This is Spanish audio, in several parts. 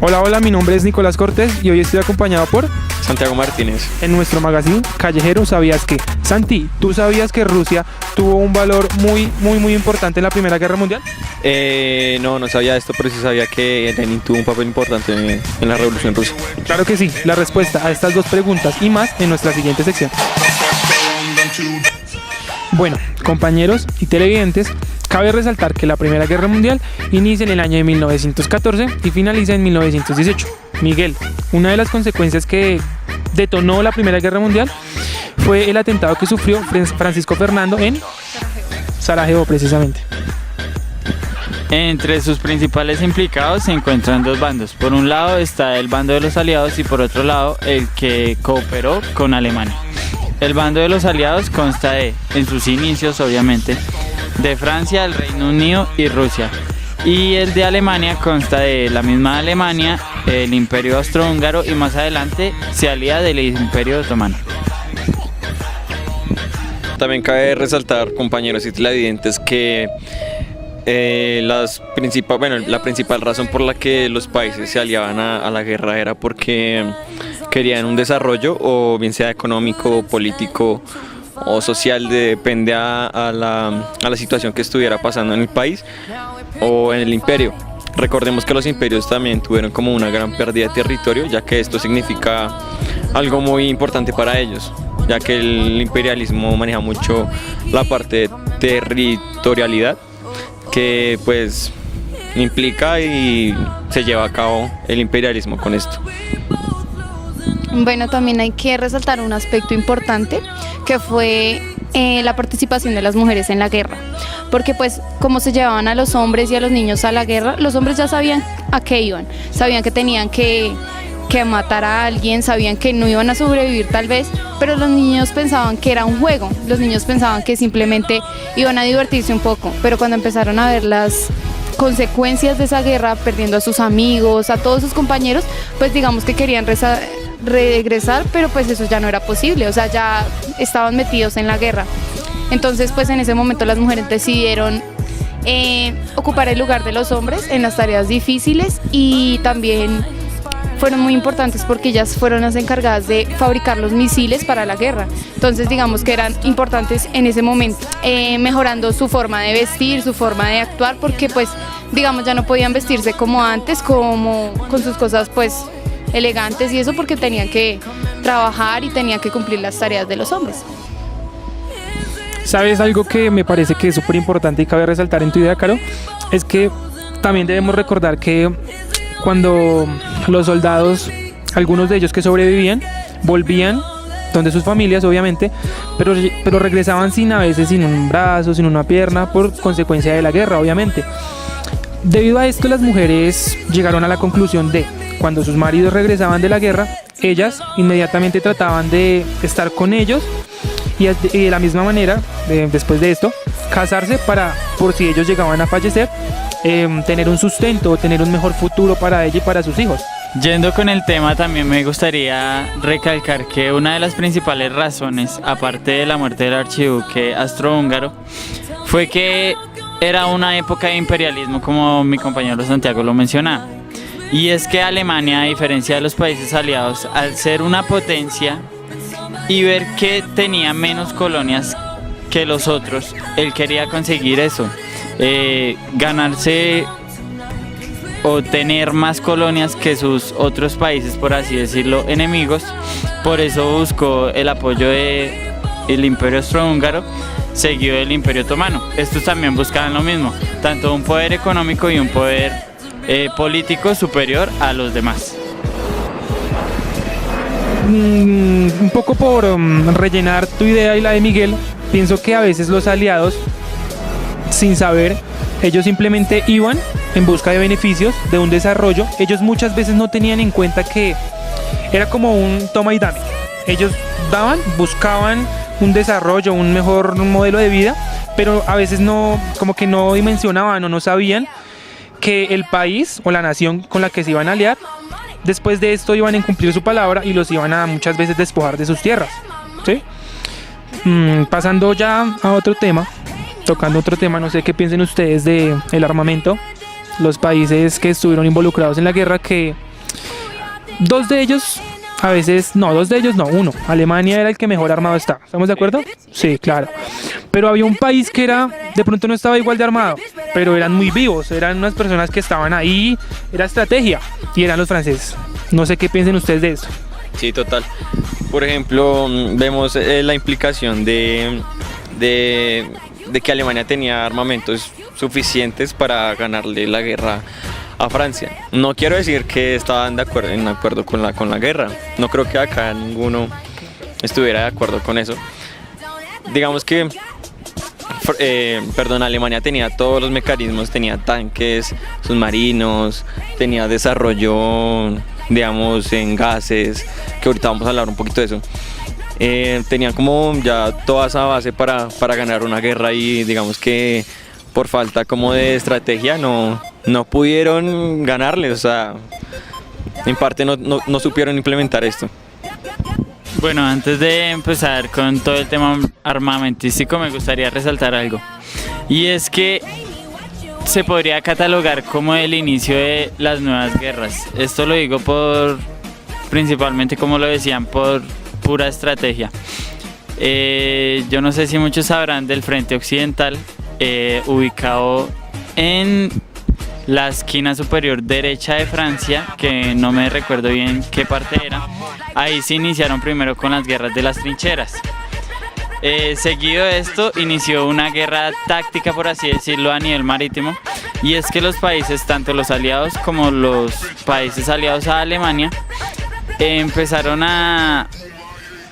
Hola, hola, mi nombre es Nicolás Cortés y hoy estoy acompañado por Santiago Martínez. En nuestro magazine Callejero ¿Sabías qué? Santi, ¿tú sabías que Rusia tuvo un valor muy importante en la Primera Guerra Mundial? No sabía esto, pero sí sabía que Lenin tuvo un papel importante en la Revolución Rusa. Claro que sí, la respuesta a estas dos preguntas y más en nuestra siguiente sección. Bueno, compañeros y televidentes, cabe resaltar que la Primera Guerra Mundial inicia en el año de 1914 y finaliza en 1918. Miguel, una de las consecuencias que detonó la Primera Guerra Mundial fue el atentado que sufrió Francisco Fernando en Sarajevo, precisamente. Entre sus principales implicados se encuentran dos bandos. Por un lado está el bando de los aliados y por otro lado el que cooperó con Alemania. El bando de los aliados consta de, en sus inicios obviamente, de Francia, el Reino Unido y Rusia. Y el de Alemania consta de la misma Alemania, el Imperio Austrohúngaro y más adelante se alía del Imperio Otomano. También cabe resaltar, compañeros y televidentes, que la principal razón por la que los países se aliaban a la guerra era porque querían un desarrollo, o bien sea económico, político o social, depende a la situación que estuviera pasando en el país o en el imperio. Recordemos que los imperios también tuvieron como una gran pérdida de territorio, ya que esto significa algo muy importante para ellos, ya que el imperialismo maneja mucho la parte de territorialidad, que pues implica y se lleva a cabo el imperialismo con esto. Bueno, también hay que resaltar un aspecto importante que fue la participación de las mujeres en la guerra, porque pues como se llevaban a los hombres y a los niños a la guerra, los hombres ya sabían a qué iban, sabían que tenían que matar a alguien, sabían que no iban a sobrevivir tal vez, pero los niños pensaban que era un juego, los niños pensaban que simplemente iban a divertirse un poco, pero cuando empezaron a ver las consecuencias de esa guerra, perdiendo a sus amigos, a todos sus compañeros, pues digamos que querían regresar, pero pues eso ya no era posible, o sea, ya estaban metidos en la guerra. Entonces pues en ese momento las mujeres decidieron ocupar el lugar de los hombres en las tareas difíciles, y también fueron muy importantes porque ellas fueron las encargadas de fabricar los misiles para la guerra. Entonces digamos que eran importantes en ese momento, mejorando su forma de vestir, su forma de actuar, porque pues digamos ya no podían vestirse como antes, como con sus cosas pues elegantes y eso, porque tenían que trabajar y tenían que cumplir las tareas de los hombres. ¿Sabes algo que me parece que es súper importante y cabe resaltar en tu idea, Caro? Es que también debemos recordar que cuando los soldados, algunos de ellos que sobrevivían, volvían donde sus familias obviamente, pero regresaban a veces sin un brazo, sin una pierna, por consecuencia de la guerra obviamente. Debido a esto, las mujeres llegaron a la conclusión de, cuando sus maridos regresaban de la guerra, ellas inmediatamente trataban de estar con ellos y de la misma manera, después de esto, casarse para, por si ellos llegaban a fallecer, tener un sustento, tener un mejor futuro para ella y para sus hijos. Yendo con el tema, también me gustaría recalcar que una de las principales razones, aparte de la muerte del archiduque austrohúngaro, fue que era una época de imperialismo, como mi compañero Santiago lo mencionaba. Y es que Alemania, a diferencia de los países aliados, al ser una potencia y ver que tenía menos colonias que los otros, él quería conseguir eso, ganarse o tener más colonias que sus otros países, por así decirlo, enemigos. Por eso buscó el apoyo del Imperio Austrohúngaro, seguido del Imperio Otomano. Estos también buscaban lo mismo, tanto un poder económico y un poder político superior a los demás. Un poco por rellenar tu idea y la de Miguel, pienso que a veces los aliados, sin saber, ellos simplemente iban en busca de beneficios, de un desarrollo. Ellos muchas veces no tenían en cuenta que era como un toma y dame. Ellos daban, buscaban un desarrollo, un mejor modelo de vida, pero a veces no, como que no dimensionaban o no sabían que el país o la nación con la que se iban a aliar, después de esto iban a incumplir su palabra y los iban a muchas veces despojar de sus tierras, ¿sí? Pasando ya a otro tema, tocando otro tema, no sé qué piensen ustedes del armamento, los países que estuvieron involucrados en la guerra, que dos de ellos, a veces, no, dos de ellos no, uno. Alemania era el que mejor armado estaba. ¿Estamos de acuerdo? Sí, claro. Pero había un país que era, de pronto no estaba igual de armado, pero eran muy vivos, eran unas personas que estaban ahí, era estrategia, y eran los franceses. No sé qué piensen ustedes de eso. Sí, total. Por ejemplo, vemos la implicación de que Alemania tenía armamentos suficientes para ganarle la guerra a Francia. No quiero decir que estaban en acuerdo con la guerra. No creo que acá ninguno estuviera de acuerdo con eso. Digamos que Alemania tenía todos los mecanismos, tenía tanques, submarinos, tenía desarrollo, digamos, en gases, que ahorita vamos a hablar un poquito de eso. Tenían como ya toda esa base para ganar una guerra y digamos que por falta como de estrategia no pudieron ganarle, o sea, en parte no supieron implementar esto. Bueno, antes de empezar con todo el tema armamentístico me gustaría resaltar algo, y es que se podría catalogar como el inicio de las nuevas guerras. Esto lo digo principalmente, como lo decían, por pura estrategia. Yo no sé si muchos sabrán del Frente Occidental, ubicado en la esquina superior derecha de Francia, que no me recuerdo bien qué parte era. Ahí se iniciaron primero con las guerras de las trincheras. Seguido de esto inició una guerra táctica, por así decirlo, a nivel marítimo, y es que los países, tanto los aliados como los países aliados a Alemania, empezaron a,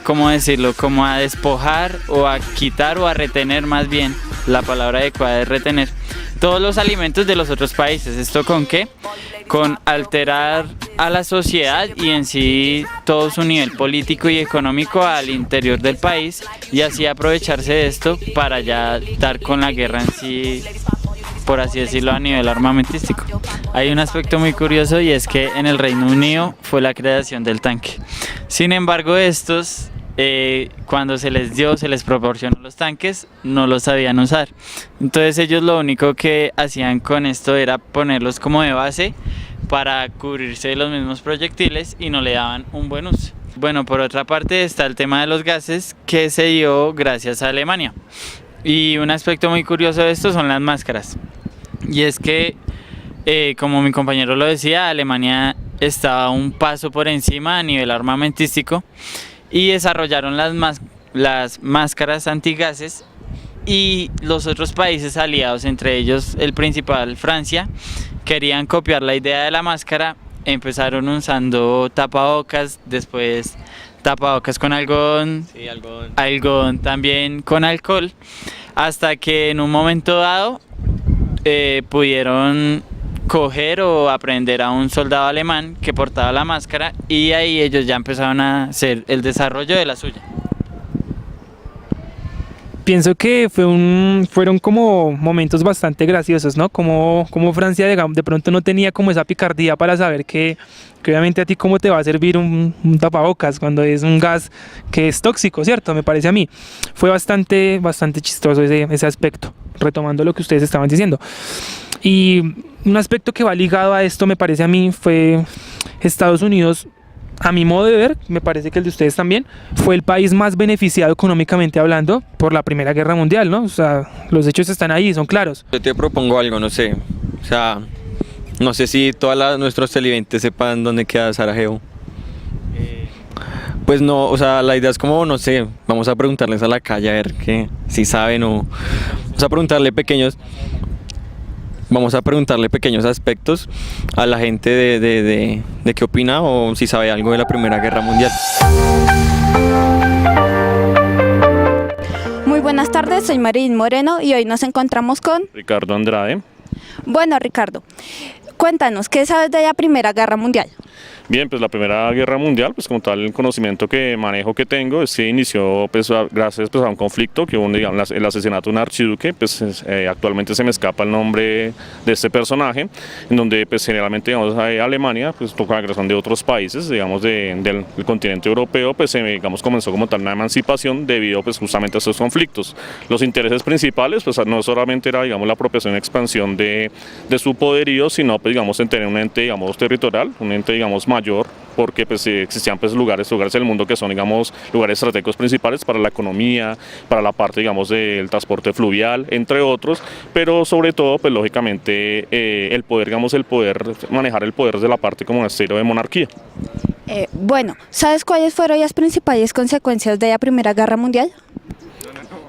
¿cómo decirlo?, como a despojar o a quitar o a retener, más bien, la palabra adecuada es retener, todos los alimentos de los otros países. ¿Esto con qué? Con alterar a la sociedad y en sí todo su nivel político y económico al interior del país, y así aprovecharse de esto para ya dar con la guerra en sí, por así decirlo, a nivel armamentístico. Hay un aspecto muy curioso, y es que en el Reino Unido fue la creación del tanque. Sin embargo, estos, cuando se les proporcionó los tanques, no los sabían usar. Entonces ellos lo único que hacían con esto era ponerlos como de base para cubrirse de los mismos proyectiles, y no le daban un buen uso. Bueno, por otra parte está el tema de los gases, que se dio gracias a Alemania. Y un aspecto muy curioso de esto son las máscaras. Y es que, como mi compañero lo decía, Alemania estaba un paso por encima a nivel armamentístico, y desarrollaron las máscaras antigases, y los otros países aliados, entre ellos el principal, Francia, querían copiar la idea de la máscara. Empezaron usando tapabocas, después tapabocas con algodón, Sí, algodón también con alcohol, hasta que en un momento dado pudieron coger o aprender a un soldado alemán que portaba la máscara, y ahí ellos ya empezaron a hacer el desarrollo de la suya. Pienso que fueron como momentos bastante graciosos, ¿no? Como Francia de pronto no tenía como esa picardía para saber que obviamente a ti cómo te va a servir un tapabocas cuando es un gas que es tóxico, ¿cierto? Me parece a mí. Fue bastante chistoso ese aspecto, retomando lo que ustedes estaban diciendo. Y un aspecto que va ligado a esto, me parece a mí, fue Estados Unidos. A mi modo de ver, me parece que el de ustedes también, fue el país más beneficiado económicamente hablando por la Primera Guerra Mundial, ¿no? O sea, los hechos están ahí, son claros. Yo te propongo algo, no sé, o sea, no sé si todos nuestros televidentes sepan dónde queda Sarajevo. Pues no, o sea, la idea es como, no sé, vamos a preguntarles a la calle a ver si saben, o vamos a preguntarle pequeños aspectos a la gente de qué opina o si sabe algo de la Primera Guerra Mundial. Muy buenas tardes, soy Marín Moreno y hoy nos encontramos con Ricardo Andrade. Bueno, Ricardo, cuéntanos, ¿qué sabes de la Primera Guerra Mundial? Bien, pues la Primera Guerra Mundial, pues como tal el conocimiento que manejo que tengo es que inició pues, gracias pues, a un conflicto que hubo, digamos, el asesinato de un archiduque, pues actualmente se me escapa el nombre de este personaje, en donde pues generalmente digamos Alemania, pues por agresión de otros países, digamos del continente europeo, pues digamos comenzó como tal una emancipación debido pues justamente a estos conflictos. Los intereses principales pues no solamente era digamos la apropiación y expansión de su poderío, sino pues digamos, en tener un ente, digamos, territorial, un ente, digamos, mayor, porque pues existían pues lugares del mundo que son, digamos, lugares estratégicos principales para la economía, para la parte, digamos, del transporte fluvial, entre otros, pero sobre todo, pues lógicamente, el poder manejar el poder de la parte como un estilo de monarquía. Bueno, ¿sabes cuáles fueron las principales consecuencias de la Primera Guerra Mundial?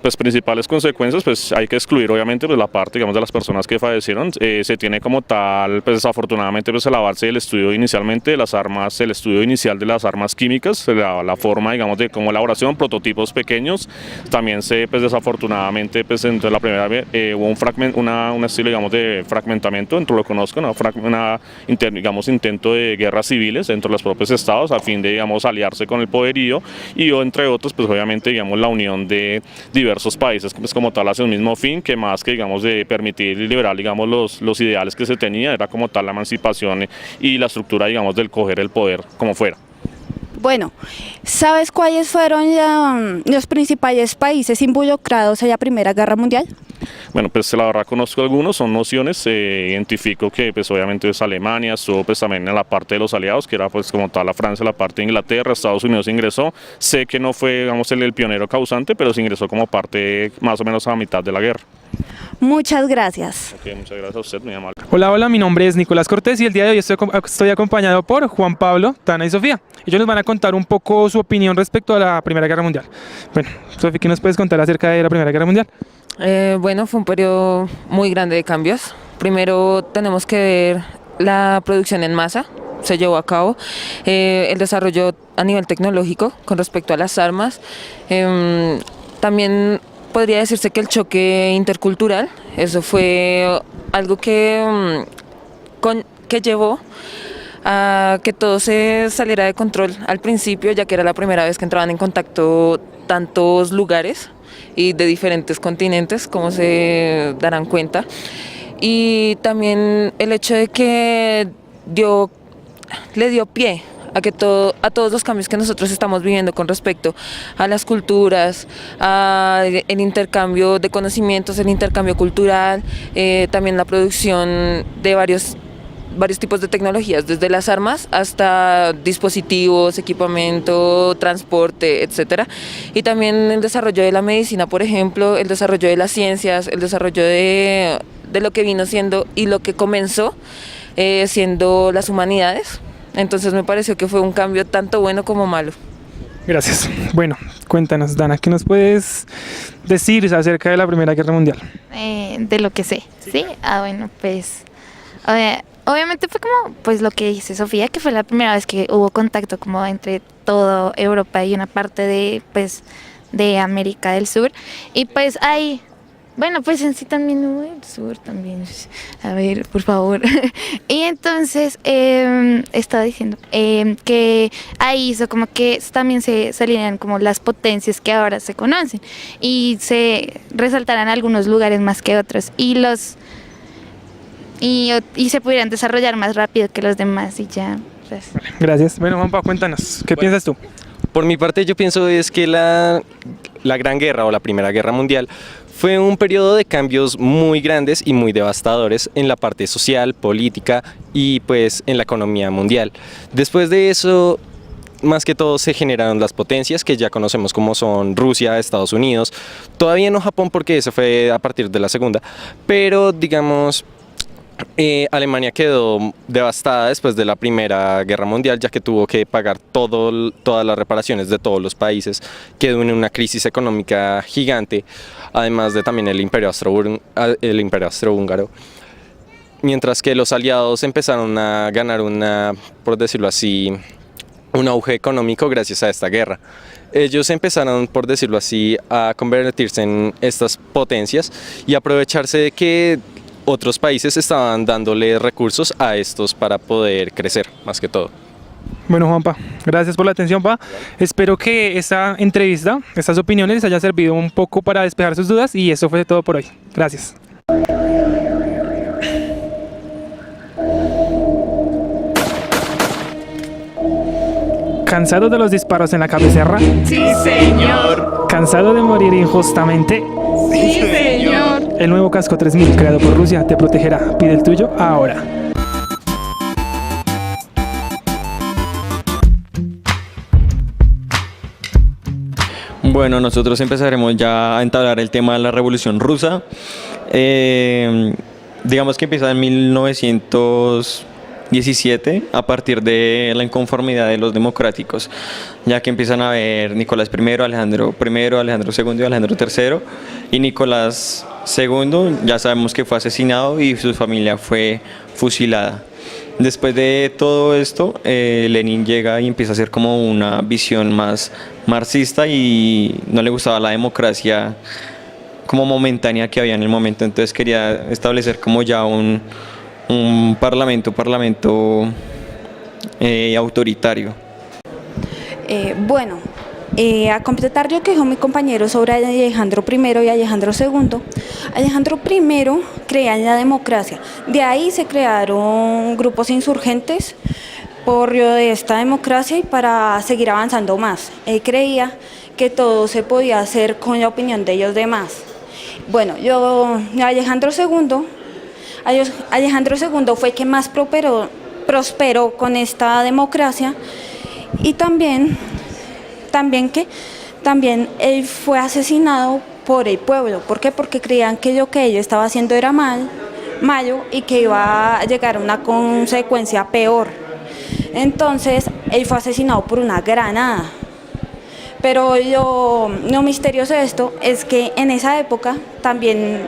Pues principales consecuencias, pues hay que excluir obviamente pues la parte, digamos, de las personas que fallecieron. Se tiene como tal, pues desafortunadamente, pues el avance del estudio inicialmente de las armas, el estudio inicial de las armas químicas, la forma, digamos, de como elaboración, prototipos pequeños. También pues desafortunadamente, pues entre la primera vez hubo un estilo, digamos, de fragmentamiento, dentro de lo que conozco, digamos, intento de guerras civiles dentro de los propios estados a fin de, digamos, aliarse con el poderío y entre otros, pues obviamente, digamos, la unión de diversos países, pues como tal hace un mismo fin, que más que, digamos, de permitir y liberar, digamos, los ideales que se tenía, era como tal la emancipación y la estructura, digamos, del coger el poder como fuera. Bueno, ¿sabes cuáles fueron los principales países involucrados en la Primera Guerra Mundial? Bueno, pues la verdad conozco algunos, son nociones, identifico que pues obviamente es Alemania, estuvo pues también en la parte de los aliados, que era pues como tal la Francia, la parte de Inglaterra, Estados Unidos ingresó, sé que no fue, digamos, el pionero causante, pero se ingresó como parte más o menos a mitad de la guerra. Muchas gracias. Okay, muchas gracias a usted, muy amable. Hola, mi nombre es Nicolás Cortés y el día de hoy estoy acompañado por Juan Pablo, Tana y Sofía. Ellos nos van a contar un poco su opinión respecto a la Primera Guerra Mundial. Bueno, Sofía, ¿qué nos puedes contar acerca de la Primera Guerra Mundial? Bueno, fue un periodo muy grande de cambios. Primero tenemos que ver la producción en masa, se llevó a cabo, el desarrollo a nivel tecnológico con respecto a las armas. También podría decirse que el choque intercultural, eso fue algo que llevó a que todo se saliera de control al principio, ya que era la primera vez que entraban en contacto tantos lugares y de diferentes continentes, como se darán cuenta. Y también el hecho de que le dio pie a todos los cambios que nosotros estamos viviendo con respecto a las culturas, al intercambio de conocimientos, el intercambio cultural, también la producción de varios tipos de tecnologías, desde las armas hasta dispositivos, equipamiento, transporte, etcétera. Y también el desarrollo de la medicina, por ejemplo, el desarrollo de las ciencias, el desarrollo de lo que vino siendo y lo que comenzó siendo las humanidades. Entonces me pareció que fue un cambio tanto bueno como malo. Gracias. Bueno, cuéntanos, Dana, ¿qué nos puedes decir acerca de la Primera Guerra Mundial? De lo que sé, ¿sí? Bueno, pues obviamente fue como pues lo que dice Sofía, que fue la primera vez que hubo contacto como entre toda Europa y una parte de América del Sur. Y pues ahí, bueno, pues en sí también hubo el sur también. A ver, por favor. Y entonces estaba diciendo que ahí hizo como que también se salieran como las potencias que ahora se conocen y se resaltaran algunos lugares más que otros y se pudieran desarrollar más rápido que los demás y ya. Pues. Gracias. Bueno, Juanpa, cuéntanos, ¿qué piensas tú? Por mi parte, yo pienso es que la Gran Guerra o la Primera Guerra Mundial fue un periodo de cambios muy grandes y muy devastadores en la parte social, política y pues en la economía mundial. Después de eso, más que todo se generaron las potencias que ya conocemos como son Rusia, Estados Unidos, todavía no Japón porque eso fue a partir de la segunda, pero digamos Alemania quedó devastada después de la Primera Guerra Mundial, ya que tuvo que pagar todas las reparaciones de todos los países, quedó en una crisis económica gigante, además de también el Imperio Austrohúngaro, mientras que los aliados empezaron a ganar por decirlo así, un auge económico gracias a esta guerra. Ellos empezaron, por decirlo así, a convertirse en estas potencias y aprovecharse de que otros países estaban dándole recursos a estos para poder crecer, más que todo. Bueno, Juanpa, gracias por la atención, pa. Espero que esta entrevista, estas opiniones les haya servido un poco para despejar sus dudas y eso fue todo por hoy. Gracias. ¿Cansado de los disparos en la cabecera? Sí, señor. ¿Cansado de morir injustamente? Sí, señor. El nuevo casco 3000 creado por Rusia te protegerá. Pide el tuyo ahora. Bueno, nosotros empezaremos ya a entablar el tema de la Revolución Rusa. Digamos que empieza en 1917 a partir de la inconformidad de los democráticos, ya que empiezan a ver Nicolás I, Alejandro I, Alejandro II y Alejandro III, y Nicolás II ya sabemos que fue asesinado y su familia fue fusilada. Después de todo esto, Lenin llega y empieza a hacer como una visión más marxista y no le gustaba la democracia como momentánea que había en el momento, entonces quería establecer como ya un parlamento autoritario. A completar lo que dijo mi compañero sobre Alejandro I y Alejandro II, Alejandro I creía en la democracia. De ahí se crearon grupos insurgentes por de esta democracia y para seguir avanzando más. Él creía que todo se podía hacer con la opinión de los demás. Bueno, Alejandro II fue el que más prosperó con esta democracia y también él fue asesinado por el pueblo. ¿Por qué? Porque creían que lo que él estaba haciendo era malo y que iba a llegar a una consecuencia peor. Entonces, él fue asesinado por una granada. Pero lo misterioso de esto es que en esa época también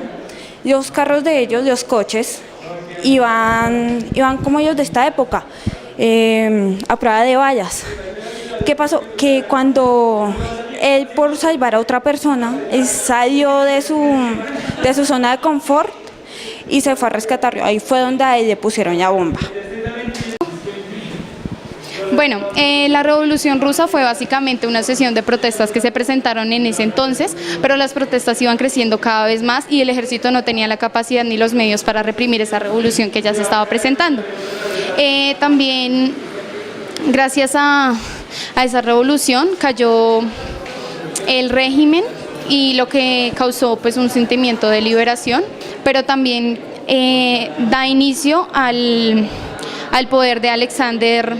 los carros de ellos, los coches, iban como ellos de esta época, a prueba de balas. ¿Qué pasó? Que cuando él, por salvar a otra persona, él salió de su zona de confort y se fue a rescatarlo. Ahí fue donde a él le pusieron la bomba. Bueno, la Revolución Rusa fue básicamente una sesión de protestas que se presentaron en ese entonces, pero las protestas iban creciendo cada vez más y el ejército no tenía la capacidad ni los medios para reprimir esa revolución que ya se estaba presentando. También, gracias a esa revolución, cayó el régimen y lo que causó pues un sentimiento de liberación, pero también da inicio al poder de Alexander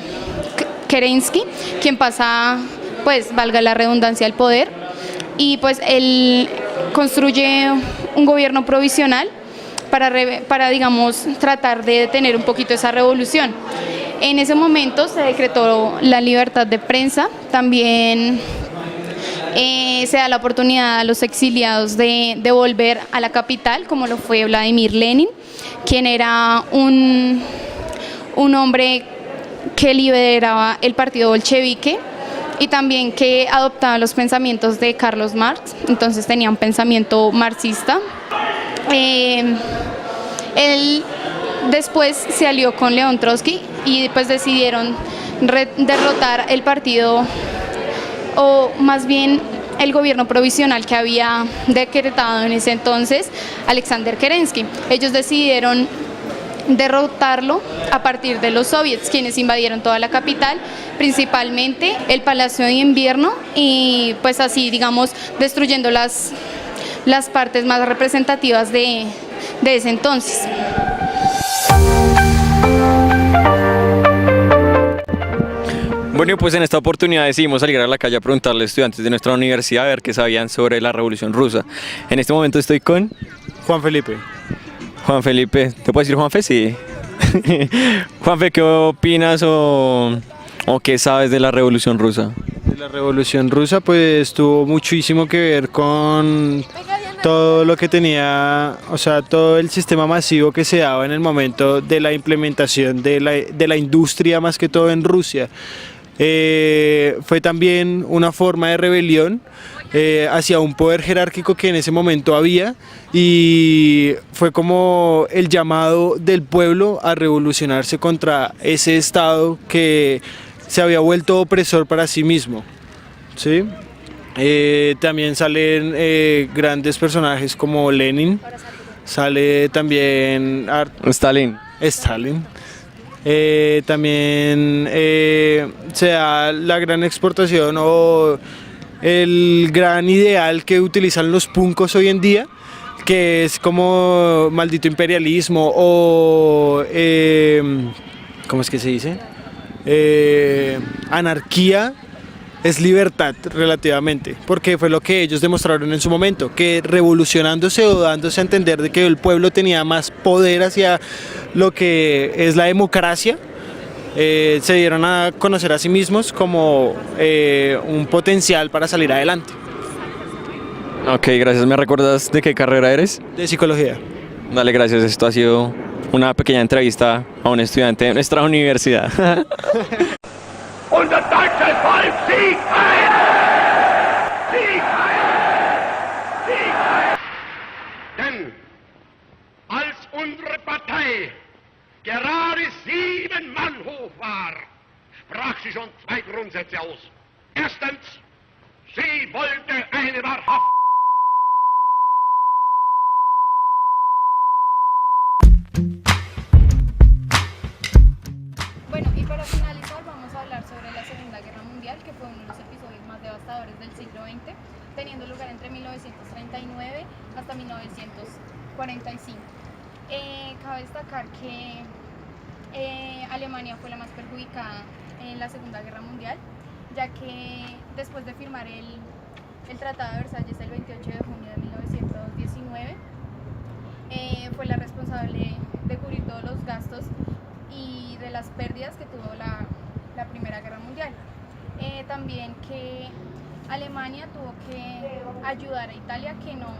Kerensky, quien pasa, pues valga la redundancia, al poder, y pues él construye un gobierno provisional para digamos, tratar de detener un poquito esa revolución. En ese momento se decretó la libertad de prensa, también se da la oportunidad a los exiliados de volver a la capital, como lo fue Vladimir Lenin, quien era un hombre que lideraba el partido bolchevique y también que adoptaba los pensamientos de Carlos Marx, entonces tenía un pensamiento marxista. Él después se alió con León Trotsky y pues decidieron derrotar el partido, o más bien el gobierno provisional que había decretado en ese entonces Alexander Kerensky. Ellos decidieron derrotarlo a partir de los soviets, quienes invadieron toda la capital, principalmente el Palacio de Invierno, y pues así, digamos, destruyendo las partes más representativas de ese entonces. Bueno, pues en esta oportunidad decidimos salir a la calle a preguntarle a estudiantes de nuestra universidad a ver qué sabían sobre la Revolución Rusa. En este momento estoy con Juan Felipe. Juan Felipe, ¿te puedo decir Juanfe? Sí. Juanfe, ¿qué opinas o qué sabes de la Revolución Rusa? De la Revolución Rusa, pues tuvo muchísimo que ver con todo lo que tenía, o sea, todo el sistema masivo que se daba en el momento de la implementación de la industria, más que todo en Rusia. Fue también una forma de rebelión hacia un poder jerárquico que en ese momento había, y fue como el llamado del pueblo a revolucionarse contra ese estado que se había vuelto opresor para sí mismo, ¿sí? También salen grandes personajes como Lenin, sale también Stalin. También se da la gran exportación o el gran ideal que utilizan los punkos hoy en día, que es como maldito imperialismo o ¿cómo es que se dice? Anarquía es libertad relativamente, porque fue lo que ellos demostraron en su momento, que revolucionándose o dándose a entender de que el pueblo tenía más poder hacia lo que es la democracia, se dieron a conocer a sí mismos como un potencial para salir adelante. Ok, gracias. ¿Me recuerdas de qué carrera eres? De psicología. Dale, gracias. Esto ha sido una pequeña entrevista a un estudiante de nuestra universidad. Und das deutsche Volk Sieg heil! Sieg heil! Sieg heil! Denn als unsere Partei gerade 7 Mann hoch war, sprach sie schon 2 Grundsätze aus. Erstens, sie wollte eine wahrhafte Bueno, y para finalizar vamos a hablar sobre la Segunda Guerra Mundial, que fue uno de los episodios más devastadores del siglo XX, teniendo lugar entre 1939 hasta 1945. Cabe destacar que Alemania fue la más perjudicada en la Segunda Guerra Mundial, ya que después de firmar el Tratado de Versalles el 28 de junio de 1919, fue la responsable de cubrir todos los gastos y de las pérdidas que tuvo la Primera Guerra Mundial. También que Alemania tuvo que ayudar a Italia, que no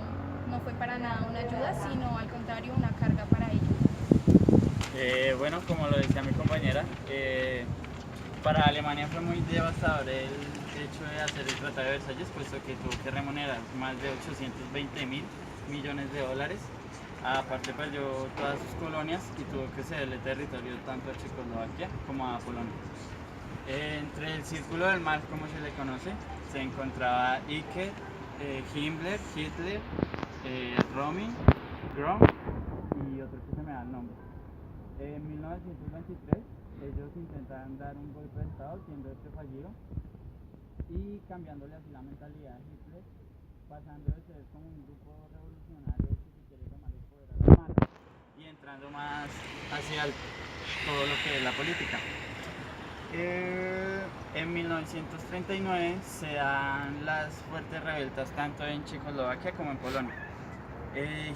fue para nada una ayuda, sino al contrario una carga para ellos. Bueno, como lo decía mi compañera, para Alemania fue muy devastador el hecho de hacer el Tratado de Versalles, puesto que tuvo que remunerar más de 820.000 millones de dólares. Aparte perdió todas sus colonias y tuvo que cederle territorio tanto a Checoslovaquia como a Polonia. Entre el Círculo del Mal, como se le conoce, se encontraba Hitler, Himmler, Hitler, Rommel, Grom y otro que se me da el nombre. En 1923 ellos intentan dar un golpe de estado, siendo este fallido, y cambiándole así la mentalidad a Hitler, pasando de ser como un grupo revolucionario que se quiere tomar el poder a la mano y entrando más hacia todo lo que es la política. En 1939 se dan las fuertes revueltas tanto en Checoslovaquia como en Polonia.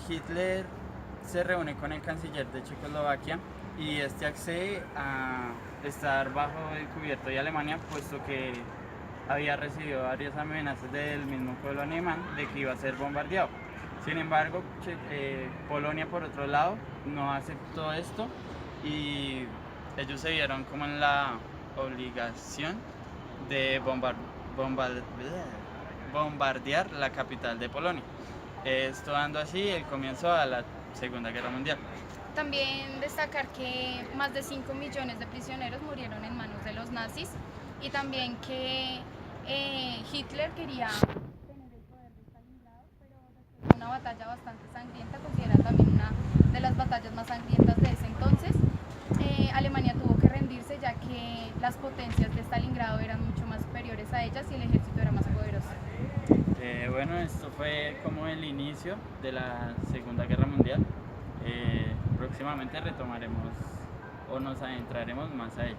Hitler se reúne con el canciller de Checoslovaquia y este accede a estar bajo el cubierto de Alemania, puesto que había recibido varias amenazas del mismo pueblo alemán de que iba a ser bombardeado. Sin embargo, Polonia por otro lado no aceptó esto y ellos se vieron como en la obligación de bombardear la capital de Polonia. Esto dando así el comienzo a la Segunda Guerra Mundial. También destacar que más de 5 millones de prisioneros murieron en manos de los nazis y también que Hitler quería tener el poder de Stalingrado, pero después de una batalla bastante sangrienta, considerada también una de las batallas más sangrientas de ese entonces, Alemania tuvo que rendirse, ya que las potencias de Stalingrado eran mucho más superiores a ellas y el ejército era más poderoso. Bueno, esto fue como el inicio de la Segunda Guerra Mundial. Próximamente retomaremos o nos adentraremos más a ella.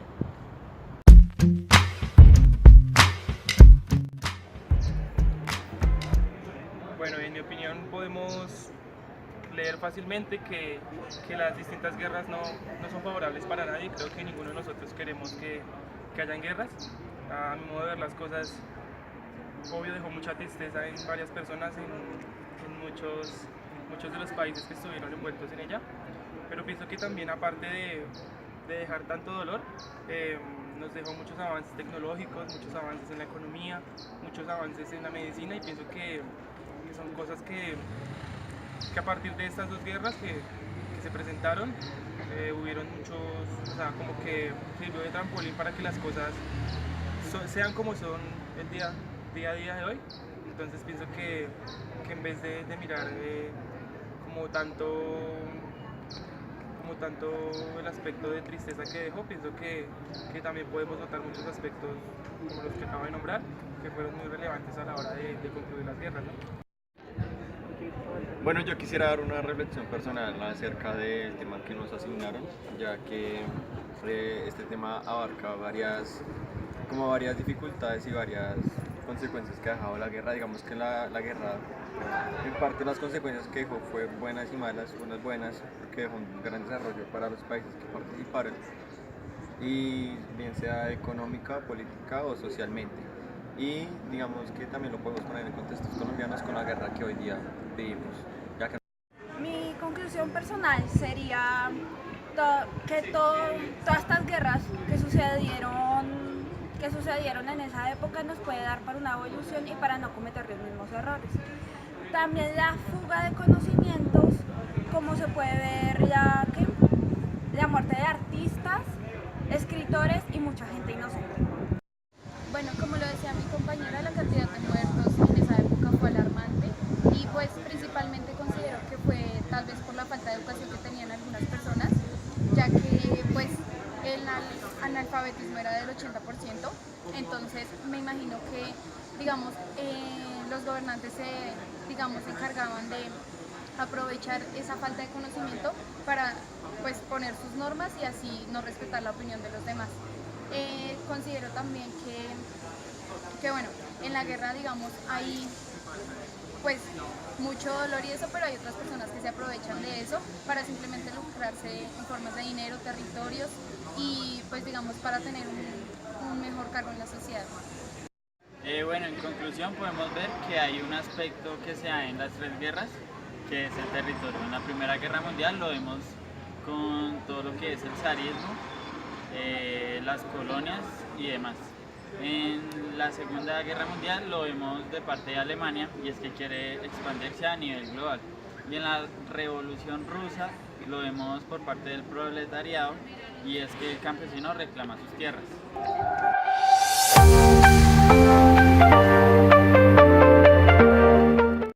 Bueno, en mi opinión podemos leer fácilmente que las distintas guerras no son favorables para nadie. Creo que ninguno de nosotros queremos que hayan guerras. A mi modo de ver las cosas, obvio dejó mucha tristeza en varias personas, en muchos de los países que estuvieron envueltos en ella, pero pienso que también, aparte de dejar tanto dolor, nos dejó muchos avances tecnológicos, muchos avances en la economía, muchos avances en la medicina, y pienso que son cosas que a partir de estas 2 guerras que se presentaron, hubieron muchos, o sea, como que sirvió de trampolín para que las cosas sean como son el día a día de hoy. Entonces pienso que en vez de mirar como tanto el aspecto de tristeza que dejó, pienso que también podemos notar muchos aspectos como los que acabo de nombrar, que fueron muy relevantes a la hora de concluir las guerras, ¿no? Bueno, yo quisiera dar una reflexión personal acerca del tema que nos asignaron, ya que este tema abarca varias como varias dificultades y varias consecuencias que ha dejado la guerra. Digamos que la guerra, en parte las consecuencias que dejó fue buenas y malas, unas buenas porque dejó un gran desarrollo para los países que participaron, y bien sea económica, política o socialmente. Y digamos que también lo podemos poner en contextos colombianos con la guerra que hoy día vivimos. Mi conclusión personal sería que todas estas guerras que sucedieron en esa época nos puede dar para una evolución y para no cometer los mismos errores. También la fuga de conocimientos, como se puede ver la muerte de artistas, escritores y mucha gente inocente. Bueno, como lo decía mi compañera, la cantidad de muertos en esa época fue alarmante y pues principalmente considero que fue tal vez por la falta de educación que tenían algunas personas, ya que pues el analfabetismo era del 80%, entonces me imagino que digamos los gobernantes se encargaban de aprovechar esa falta de conocimiento para pues poner sus normas y así no respetar la opinión de los demás. Considero también que bueno, en la guerra digamos hay pues mucho dolor y eso, pero hay otras personas que se aprovechan de eso para simplemente lucrarse en formas de dinero, territorios y pues digamos para tener un mejor cargo en la sociedad. Bueno, en conclusión podemos ver que hay un aspecto que se da en las tres guerras, que es el territorio. En la Primera Guerra Mundial lo vemos con todo lo que es el zarismo, las colonias y demás. En la Segunda Guerra Mundial lo vemos de parte de Alemania, y es que quiere expandirse a nivel global. Y en la Revolución Rusa lo vemos por parte del proletariado, y es que el campesino reclama sus tierras.